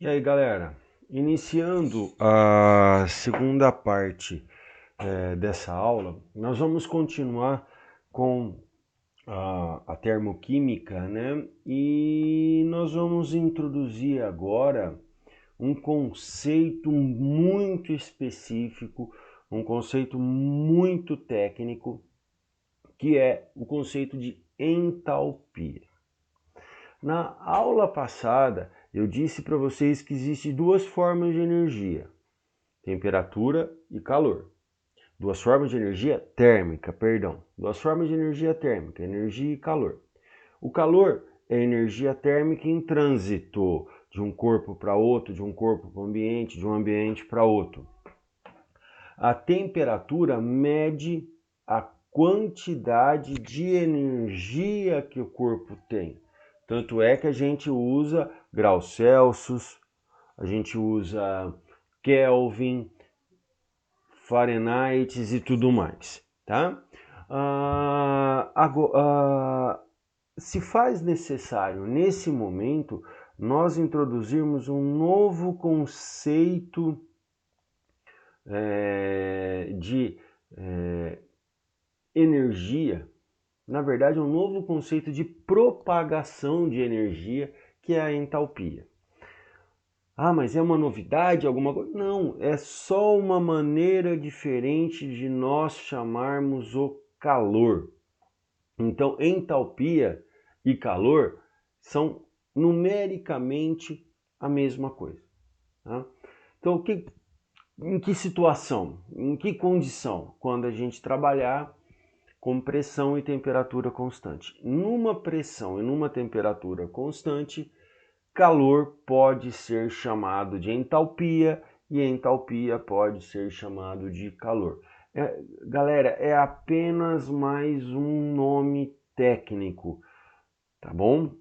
E aí, galera, iniciando a segunda parte dessa aula, nós vamos continuar com a termoquímica, né? E nós vamos introduzir agora um conceito muito específico, um conceito muito técnico, que é o conceito de entalpia. Na aula passada, eu disse para vocês que existem duas formas de energia, temperatura e calor. Duas formas de energia térmica, perdão. Duas formas de energia térmica, energia e calor. O calor é energia térmica em trânsito, de um corpo para outro, de um corpo para o ambiente, de um ambiente para outro. A temperatura mede a quantidade de energia que o corpo tem. Tanto é que a gente usa graus Celsius, a gente usa Kelvin, Fahrenheit e tudo mais, tá? Se faz necessário, nesse momento, nós introduzirmos um novo conceito de energia, na verdade, um novo conceito de propagação de energia, que é a entalpia. Ah, mas é uma novidade, alguma coisa? Não, é só uma maneira diferente de nós chamarmos o calor. Então, entalpia e calor são numericamente a mesma coisa. Tá? Então, em que situação, em que condição? Quando a gente trabalhar com pressão e temperatura constante. Numa pressão e numa temperatura constante, calor pode ser chamado de entalpia e entalpia pode ser chamado de calor. Galera, é apenas mais um nome técnico, tá bom?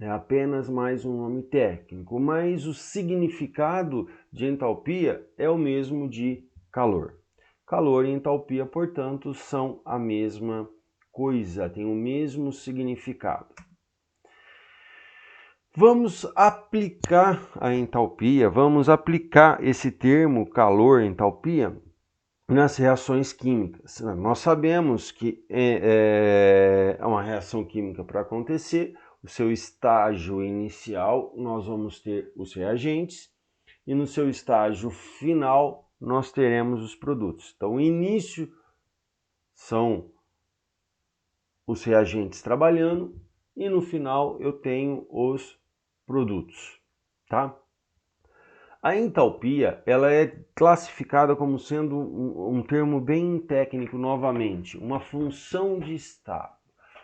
É apenas mais um nome técnico, mas o significado de entalpia é o mesmo de calor. Calor e entalpia, portanto, são a mesma coisa, têm o mesmo significado. Vamos aplicar a entalpia, vamos aplicar esse termo calor, entalpia, nas reações químicas. Nós sabemos que é uma reação química para acontecer, o seu estágio inicial nós vamos ter os reagentes e no seu estágio final nós teremos os produtos. Então, o início são os reagentes trabalhando e no final eu tenho os produtos, tá? A entalpia, ela é classificada como sendo um termo bem técnico novamente, uma função de estado.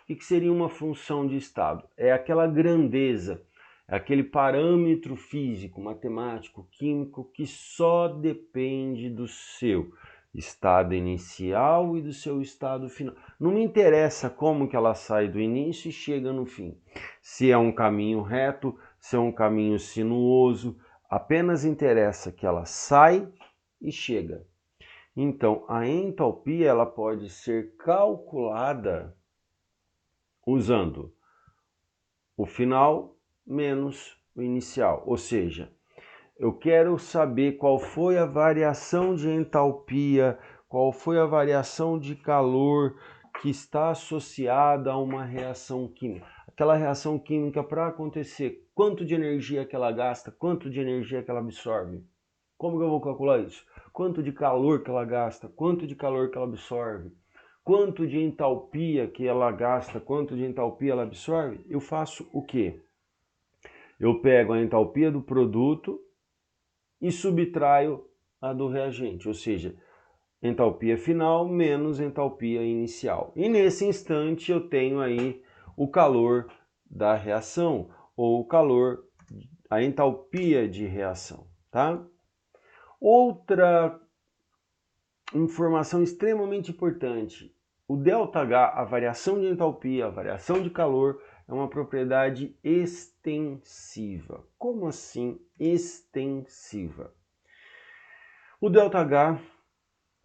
O que seria uma função de estado? É aquela grandeza, é aquele parâmetro físico, matemático, químico que só depende do seu estado inicial e do seu estado final. Não me interessa como que ela sai do início e chega no fim. Se é um caminho reto, se é um caminho sinuoso, apenas interessa que ela sai e chega. Então, a entalpia ela pode ser calculada usando o final menos o inicial. Ou seja, eu quero saber qual foi a variação de entalpia, qual foi a variação de calor que está associada a uma reação química. Aquela reação química para acontecer, quanto de energia que ela gasta, quanto de energia que ela absorve. Como que eu vou calcular isso? Quanto de calor que ela gasta, quanto de calor que ela absorve, quanto de entalpia que ela gasta, quanto de entalpia ela absorve. Eu faço o quê? Eu pego a entalpia do produto e subtraio a do reagente, ou seja, entalpia final menos entalpia inicial. E nesse instante eu tenho aí o calor da reação, ou o calor, a entalpia de reação, tá? Outra informação extremamente importante, o ΔH, a variação de entalpia, a variação de calor, é uma propriedade extensiva. Como assim extensiva? O ΔH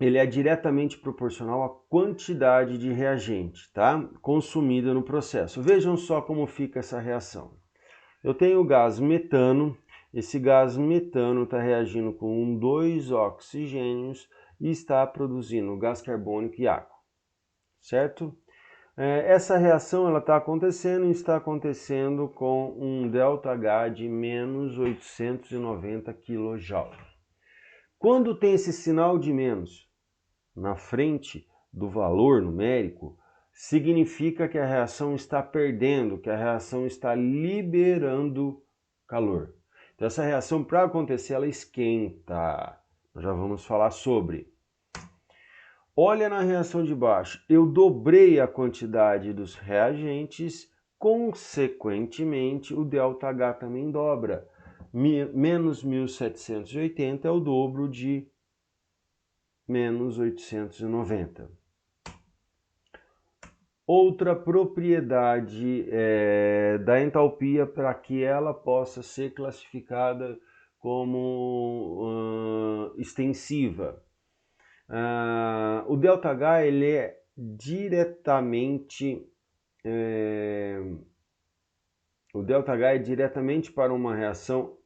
ele é diretamente proporcional à quantidade de reagente, tá? Consumida no processo. Vejam só como fica essa reação. Eu tenho o gás metano esse gás metano está reagindo com 2 oxigênios e está produzindo gás carbônico e água, certo? Essa reação ela está acontecendo e está acontecendo com um ΔH de menos 890 kJ. Quando tem esse sinal de menos na frente do valor numérico, significa que a reação está perdendo, que a reação está liberando calor. Então essa reação, para acontecer, ela esquenta. Nós já vamos falar sobre. Olha na reação de baixo, eu dobrei a quantidade dos reagentes, consequentemente o ΔH também dobra. Menos 1780 é o dobro de menos 890. Outra propriedade da entalpia para que ela possa ser classificada como extensiva. O ΔH ele é diretamente para uma reação,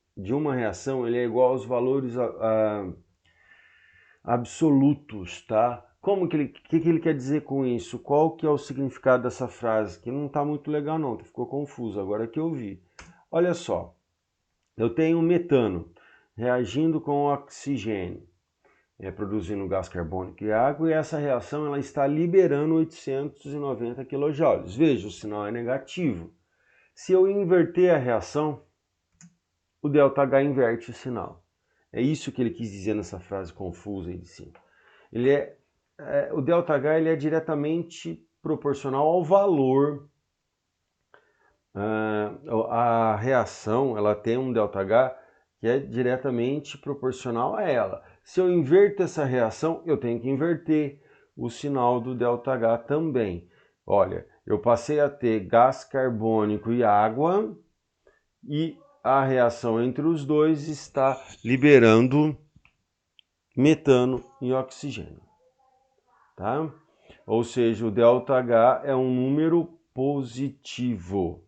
ele é igual aos valores absolutos, tá? Como que ele quer dizer com isso? Qual que é o significado dessa frase? Que não está muito legal não, ficou confuso agora que eu vi. Olha só, eu tenho metano reagindo com oxigênio, produzindo gás carbônico e água, e essa reação ela está liberando 890 kJ. Veja, o sinal é negativo. Se eu inverter a reação, o ΔH inverte o sinal. É isso que ele quis dizer nessa frase confusa aí de cima. O ΔH ele é diretamente proporcional ao valor. A reação ela tem um ΔH que é diretamente proporcional a ela. Se eu inverto essa reação, eu tenho que inverter o sinal do ΔH também. Olha, eu passei a ter gás carbônico e água e a reação entre os dois está liberando metano e oxigênio, tá? Ou seja, o ΔH é um número positivo.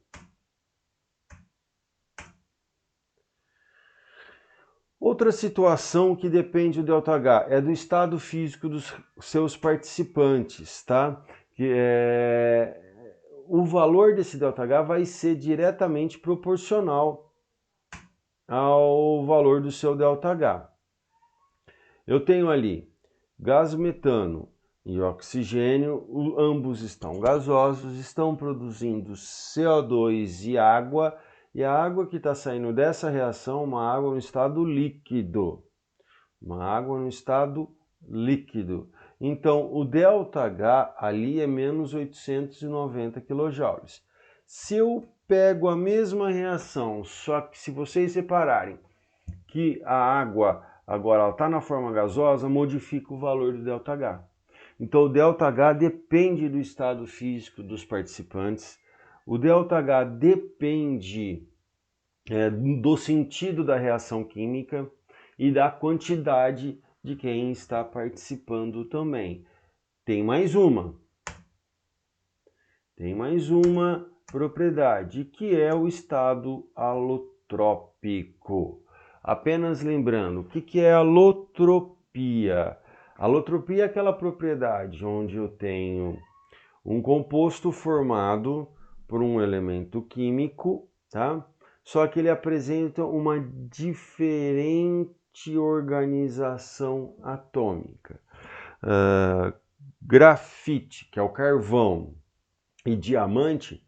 Outra situação que depende do ΔH é do estado físico dos seus participantes, tá? O valor desse ΔH vai ser diretamente proporcional ao valor do seu ΔH. Eu tenho ali gás metano e oxigênio, ambos estão gasosos, estão produzindo CO2 e água a água que está saindo dessa reação é uma água no estado líquido. Então, o ΔH ali é menos 890 kJ. Se eu pego a mesma reação, só que se vocês separarem que a água agora está na forma gasosa, modifica o valor do ΔH. Então, o ΔH depende do estado físico dos participantes. O ΔH depende do sentido da reação química e da quantidade de quem está participando também. Tem mais uma propriedade, que é o estado alotrópico. Apenas lembrando, o que é alotropia? Alotropia é aquela propriedade onde eu tenho um composto formado por um elemento químico, tá? Só que ele apresenta uma diferente organização atômica. Grafite, que é o carvão, e diamante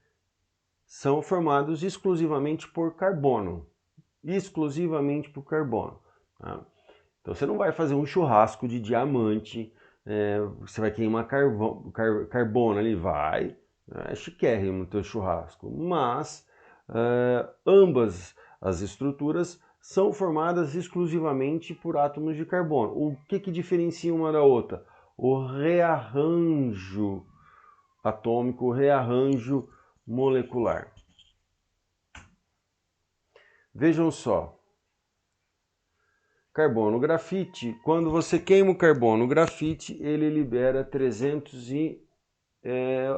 são formados exclusivamente por carbono. Tá? Então você não vai fazer um churrasco de diamante, você vai queimar carbono ali, é chiquérrimo o teu churrasco, mas ambas as estruturas são formadas exclusivamente por átomos de carbono. O que diferencia uma da outra? O rearranjo atômico, o rearranjo molecular. Vejam só. Carbono grafite, quando você queima o carbono grafite, ele libera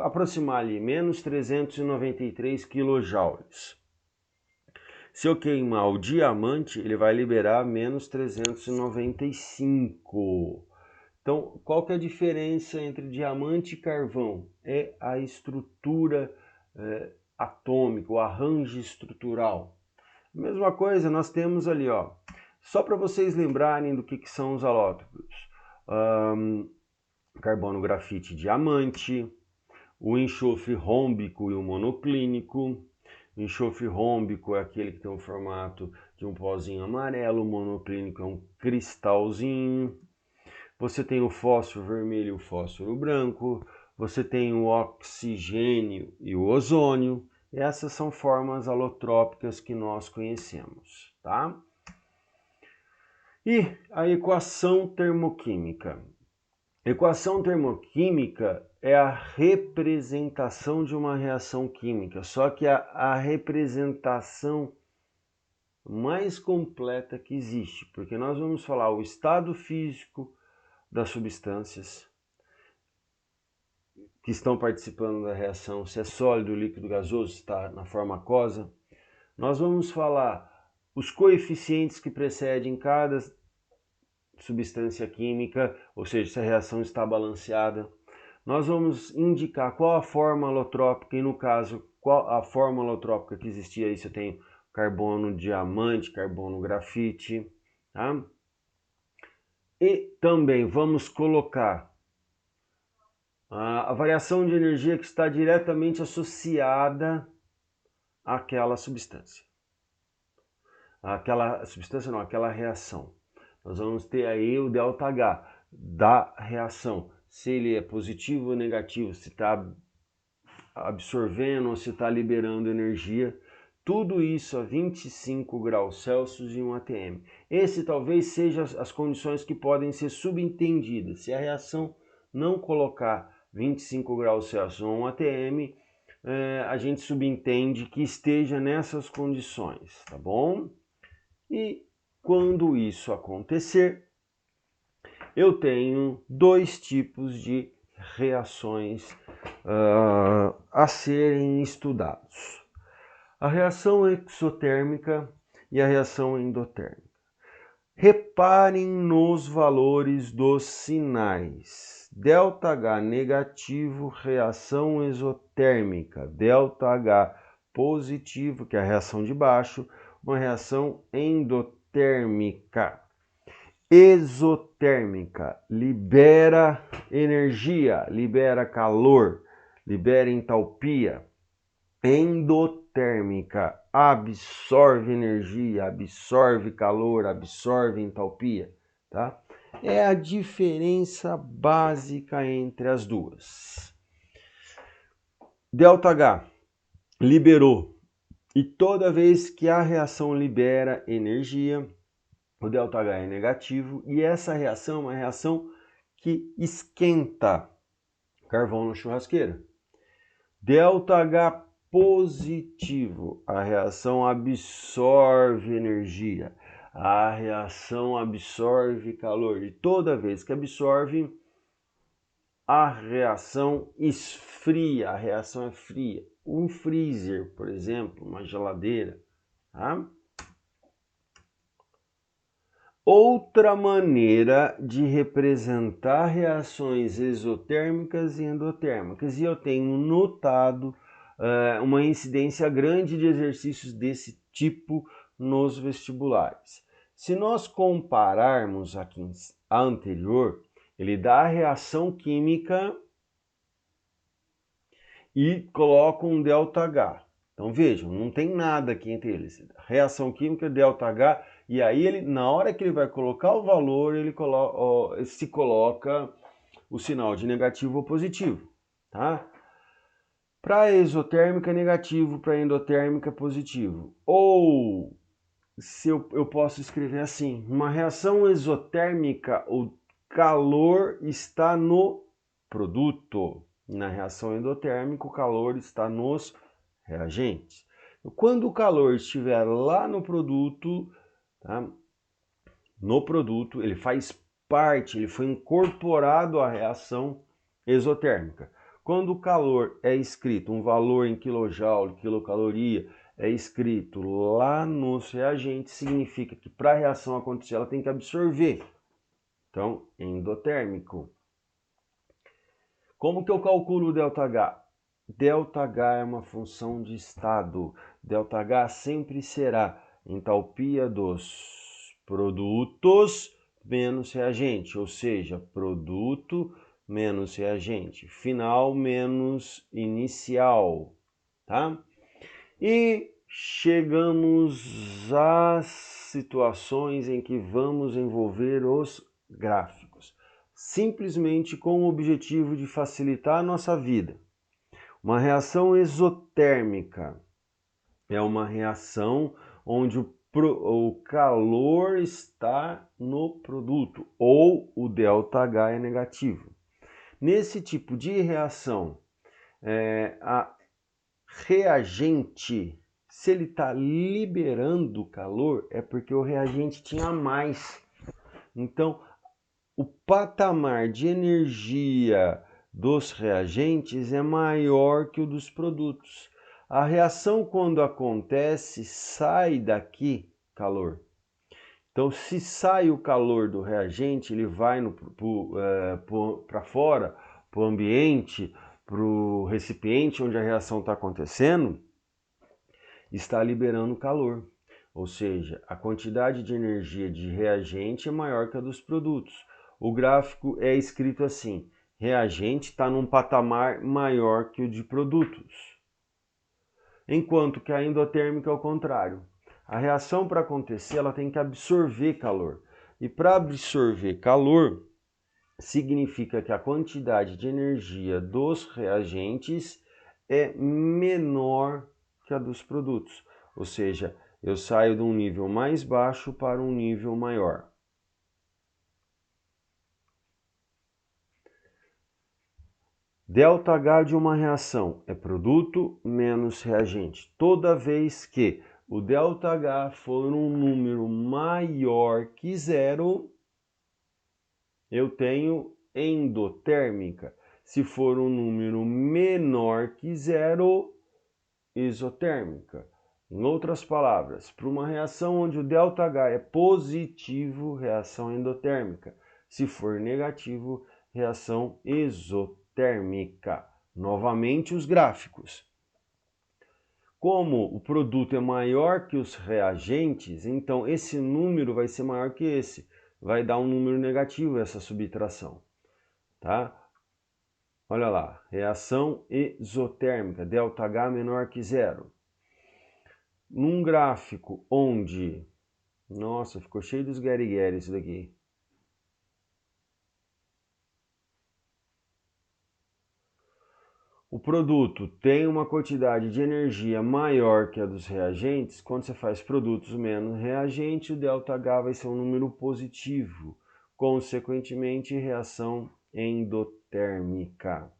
aproximadamente menos 393 kJ. Se eu queimar o diamante, ele vai liberar menos 395. Então, qual que é a diferença entre diamante e carvão? É a estrutura atômica, o arranjo estrutural. Mesma coisa, nós temos ali, ó, só para vocês lembrarem do que são os alótropos. Carbono, grafite, diamante, o enxofre rômbico e o monoclínico. O enxofre rômbico é aquele que tem o formato de um pozinho amarelo, o monoclínico é um cristalzinho. Você tem o fósforo vermelho e o fósforo branco, você tem o oxigênio e o ozônio. Essas são formas alotrópicas que nós conhecemos, tá? E a equação termoquímica. Equação termoquímica é a representação de uma reação química, só que a representação mais completa que existe, porque nós vamos falar o estado físico das substâncias que estão participando da reação, se é sólido, líquido, gasoso, se está na forma aquosa. Nós vamos falar os coeficientes que precedem cada substância química, ou seja, se a reação está balanceada. Nós vamos indicar qual a forma alotrópica e, no caso, qual a forma alotrópica que existia aí. Eu tenho carbono diamante, carbono grafite, tá? E também vamos colocar a variação de energia que está diretamente associada àquela substância. Aquela reação. Nós vamos ter aí o ΔH da reação. Se ele é positivo ou negativo, se está absorvendo ou se está liberando energia. Tudo isso a 25 graus Celsius e 1 atm. Esse talvez seja as condições que podem ser subentendidas. Se a reação não colocar 25 graus Celsius ou 1 atm, a gente subentende que esteja nessas condições, tá bom? E quando isso acontecer, eu tenho dois tipos de reações a serem estudados. A reação exotérmica e a reação endotérmica. Reparem nos valores dos sinais. ΔH negativo, reação exotérmica. ΔH positivo, que é a reação de baixo, uma reação endotérmica. Exotérmica, libera energia, libera calor, libera entalpia. Endotérmica, absorve energia, absorve calor, absorve entalpia, tá? É a diferença básica entre as duas. ΔH liberou, e toda vez que a reação libera energia, o ΔH é negativo, e essa reação é uma reação que esquenta carvão na churrasqueira. ΔH positivo, a reação absorve energia, a reação absorve calor, e toda vez que absorve, a reação esfria, a reação é fria. Um freezer, por exemplo, uma geladeira, tá? Outra maneira de representar reações exotérmicas e endotérmicas, e eu tenho notado uma incidência grande de exercícios desse tipo nos vestibulares. Se nós compararmos aqui a anterior, ele dá a reação química e coloca um ΔH. Então vejam, não tem nada aqui entre eles. Reação química, ΔH, e aí ele, na hora que ele vai colocar o valor, ele coloca o sinal de negativo ou positivo, tá? Para exotérmica negativo, para endotérmica positivo. Ou se eu posso escrever assim, uma reação exotérmica, o calor está no produto. Na reação endotérmica, o calor está nos reagentes. Quando o calor estiver lá no produto, tá? No produto, ele faz parte, ele foi incorporado à reação exotérmica. Quando o calor é escrito um valor em quilojoule, quilocaloria, é escrito lá nos reagentes, significa que para a reação acontecer, ela tem que absorver. Então, endotérmico. Como que eu calculo o ΔH? ΔH é uma função de estado. ΔH sempre será entalpia dos produtos menos reagente, ou seja, produto menos reagente, final menos inicial, tá? E chegamos às situações em que vamos envolver os gráficos, simplesmente com o objetivo de facilitar a nossa vida. Uma reação exotérmica é uma reação onde o calor está no produto, ou o ΔH é negativo. Nesse tipo de reação, a reagente, se ele está liberando calor, é porque o reagente tinha mais. Então, o patamar de energia dos reagentes é maior que o dos produtos. A reação, quando acontece, sai daqui calor. Então, se sai o calor do reagente, ele vai para fora, para o ambiente, para o recipiente onde a reação está acontecendo, está liberando calor. Ou seja, a quantidade de energia de reagente é maior que a dos produtos. O gráfico é escrito assim: reagente está num patamar maior que o de produtos. Enquanto que a endotérmica é o contrário. A reação, para acontecer, ela tem que absorver calor. E para absorver calor, significa que a quantidade de energia dos reagentes é menor que a dos produtos. Ou seja, eu saio de um nível mais baixo para um nível maior. ΔH de uma reação é produto menos reagente. Toda vez que o ΔH for um número maior que zero, eu tenho endotérmica. Se for um número menor que zero, exotérmica. Em outras palavras, para uma reação onde o ΔH é positivo, reação endotérmica. Se for negativo, reação exotérmica. Novamente os gráficos. Como o produto é maior que os reagentes, então esse número vai ser maior que esse. Vai dar um número negativo essa subtração, tá? Olha lá, reação exotérmica, ΔH menor que zero. Num gráfico onde... Nossa, ficou cheio dos guerigueri isso daqui. O produto tem uma quantidade de energia maior que a dos reagentes. Quando você faz produtos menos reagente, o ΔH vai ser um número positivo. Consequentemente, reação endotérmica.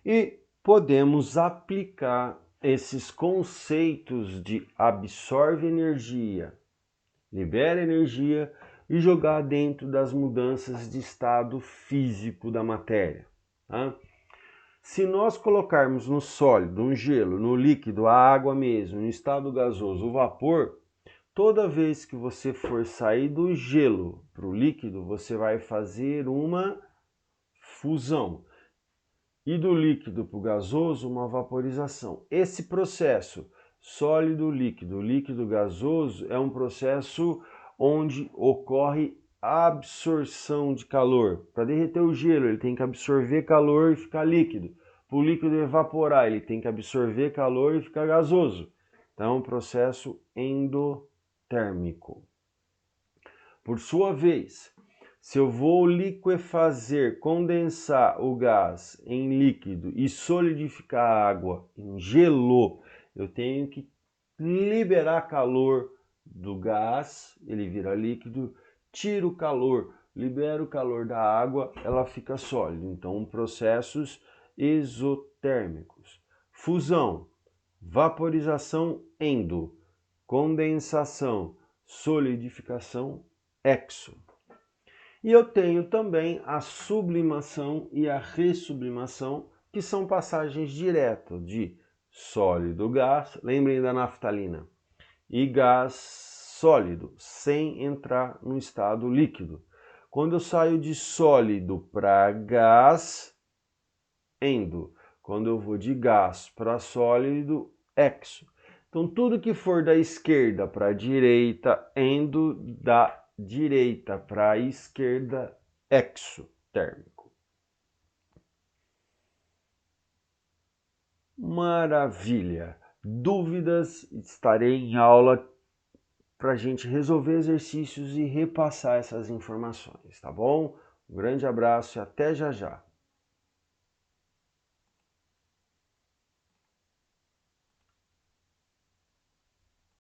E podemos aplicar esses conceitos de absorve energia, libera energia e jogar dentro das mudanças de estado físico da matéria. Tá? Se nós colocarmos no sólido, no gelo, no líquido, a água mesmo, no estado gasoso, o vapor, toda vez que você for sair do gelo para o líquido, você vai fazer uma fusão. E do líquido para o gasoso, uma vaporização. Esse processo, sólido, líquido, gasoso, é um processo onde ocorre absorção de calor. Para derreter o gelo, ele tem que absorver calor e ficar líquido. Para o líquido evaporar, ele tem que absorver calor e ficar gasoso. Então, é um processo endotérmico. Por sua vez, se eu vou liquefazer, condensar o gás em líquido e solidificar a água em gelo, eu tenho que liberar calor do gás, ele vira líquido, tiro o calor, libero o calor da água, ela fica sólida. Então, processos exotérmicos. Fusão, vaporização endo, condensação, solidificação exo. E eu tenho também a sublimação e a ressublimação, que são passagens diretas de sólido, gás, lembrem da naftalina, e gás sólido, sem entrar no estado líquido. Quando eu saio de sólido para gás, endo. Quando eu vou de gás para sólido, exo. Então, tudo que for da esquerda para a direita, endo, da direita para a esquerda, exotérmico. Maravilha! Dúvidas? Estarei em aula para a gente resolver exercícios e repassar essas informações, tá bom? Um grande abraço e até já já!